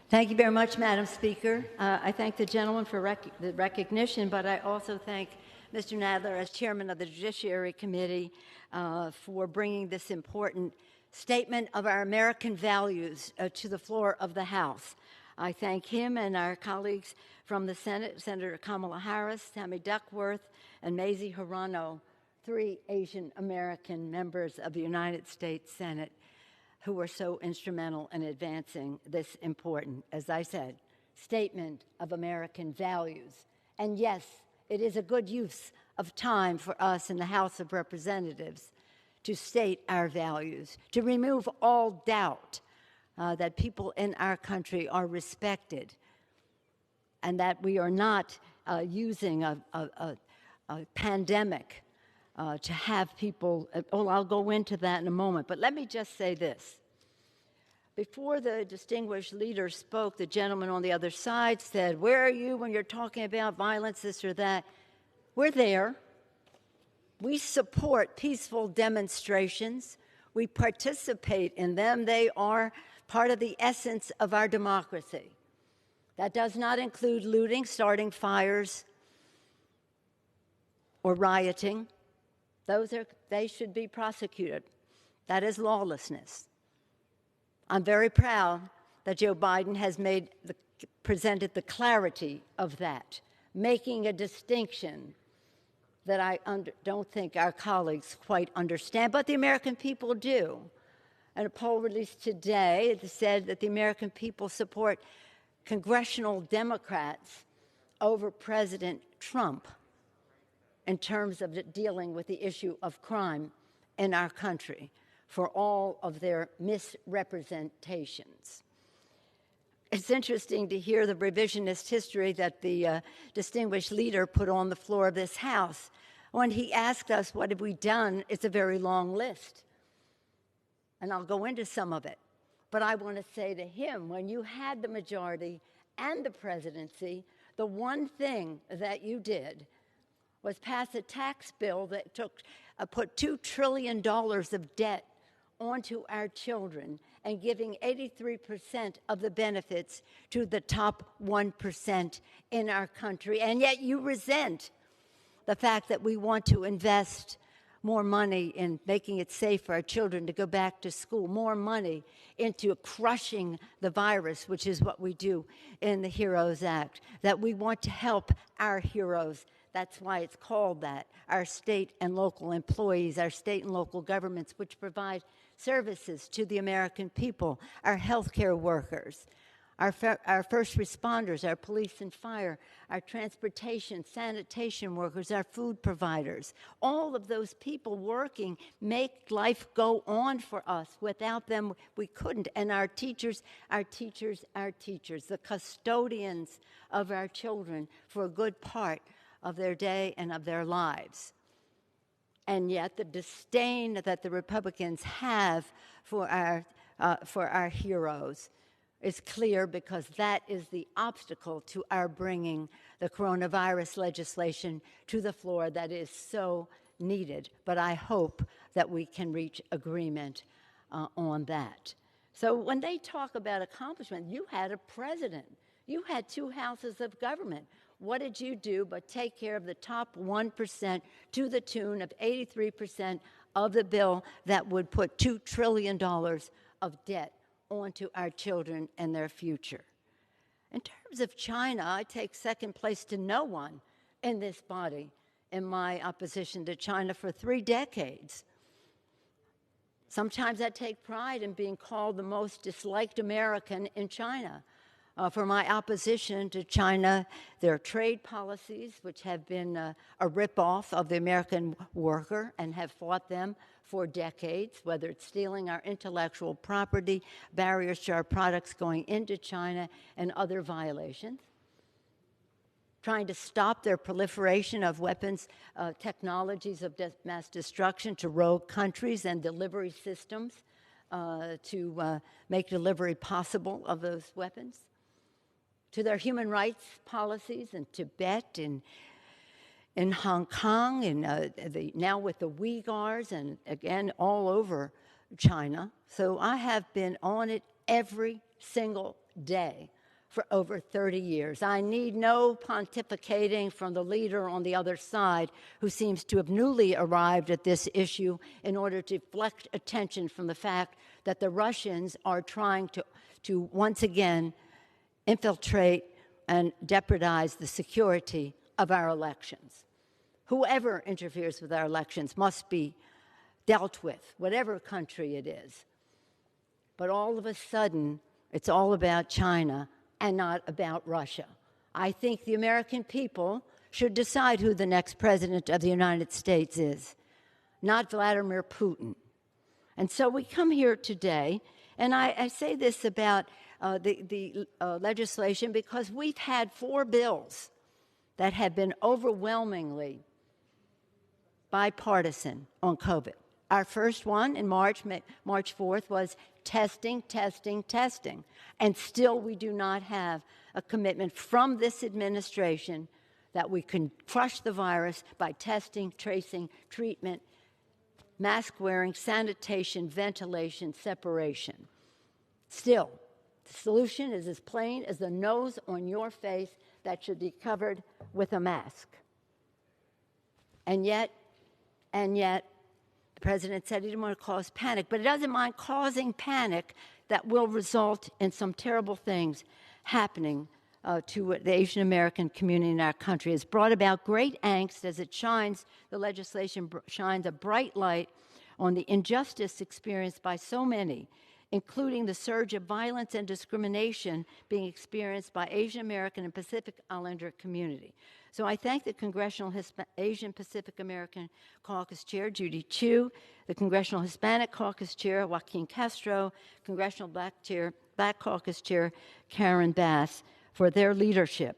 Thank you very much, Madam Speaker. I thank the gentleman for the recognition, but I also thank Mr. Nadler as chairman of the Judiciary Committee for bringing this important statement of our American values to the floor of the House. I thank him and our colleagues from the Senate, Senator Kamala Harris, Tammy Duckworth, and Mazie Hirono, 3 Asian American members of the United States Senate, who were so instrumental in advancing this important, as I said, statement of American values. And yes, it is a good use of time for us in the House of Representatives to state our values, to remove all doubt that people in our country are respected and that we are not using a pandemic to have people, I'll go into that in a moment, but let me just say this. Before the distinguished leader spoke, the gentleman on the other side said, where are you when you're talking about violence, this or that? We're there. We support peaceful demonstrations. We participate in them. They are part of the essence of our democracy. That does not include looting, starting fires, or rioting. They should be prosecuted. That is lawlessness. I'm very proud that Joe Biden has presented the clarity of that, making a distinction that I don't think our colleagues quite understand, but the American people do. And a poll released today said that the American people support congressional Democrats over President Trump in terms of dealing with the issue of crime in our country for all of their misrepresentations. It's interesting to hear the revisionist history that the distinguished leader put on the floor of this House. When he asked us, what have we done? It's a very long list. And I'll go into some of it. But I want to say to him, when you had the majority and the presidency, the one thing that you did was pass a tax bill that put $2 trillion of debt onto our children and giving 83% of the benefits to the top 1% in our country. And yet you resent the fact that we want to invest more money in making it safe for our children to go back to school, more money into crushing the virus, which is what we do in the HEROES Act, that we want to help our heroes. That's why it's called that, our state and local employees, our state and local governments, which provide services to the American people, our healthcare workers, our first responders, our police and fire, our transportation, sanitation workers, our food providers. All of those people working make life go on for us. Without them, we couldn't. And our teachers, the custodians of our children for a good part of their day and of their lives. And yet the disdain that the Republicans have for our heroes is clear, because that is the obstacle to our bringing the coronavirus legislation to the floor that is so needed. But I hope that we can reach agreement on that. So when they talk about accomplishment, you had a president. You had 2 houses of government. What did you do but take care of the top 1% to the tune of 83% of the bill that would put $2 trillion of debt onto our children and their future? In terms of China, I take second place to no one in this body in my opposition to China for 3 decades. Sometimes I take pride in being called the most disliked American in China. For my opposition to China, their trade policies, which have been a ripoff of the American worker and have fought them for decades, whether it's stealing our intellectual property, barriers to our products going into China, and other violations. Trying to stop their proliferation of weapons, technologies of mass destruction to rogue countries and delivery systems to make delivery possible of those weapons. To their human rights policies in Tibet, in Hong Kong, now with the Uyghurs, and again all over China. So I have been on it every single day for over 30 years. I need no pontificating from the leader on the other side who seems to have newly arrived at this issue in order to deflect attention from the fact that the Russians are trying to once again infiltrate and jeopardize the security of our elections. Whoever interferes with our elections must be dealt with, whatever country it is. But all of a sudden, it's all about China and not about Russia. I think the American people should decide who the next president of the United States is, not Vladimir Putin. And so we come here today, and I say this about the legislation because we've had 4 bills that have been overwhelmingly bipartisan on COVID. Our first one in March 4th, was testing. And still we do not have a commitment from this administration that we can crush the virus by testing, tracing, treatment, mask wearing, sanitation, ventilation, separation. Still, the solution is as plain as the nose on your face that should be covered with a mask. And yet, the president said he didn't want to cause panic, but he doesn't mind causing panic that will result in some terrible things happening to the Asian American community in our country. It's brought about great angst as the legislation shines a bright light on the injustice experienced by so many, including the surge of violence and discrimination being experienced by Asian American and Pacific Islander community. So I thank the Congressional Asian Pacific American Caucus Chair, Judy Chu, the Congressional Hispanic Caucus Chair, Joaquin Castro, Congressional Black Caucus Chair, Karen Bass, for their leadership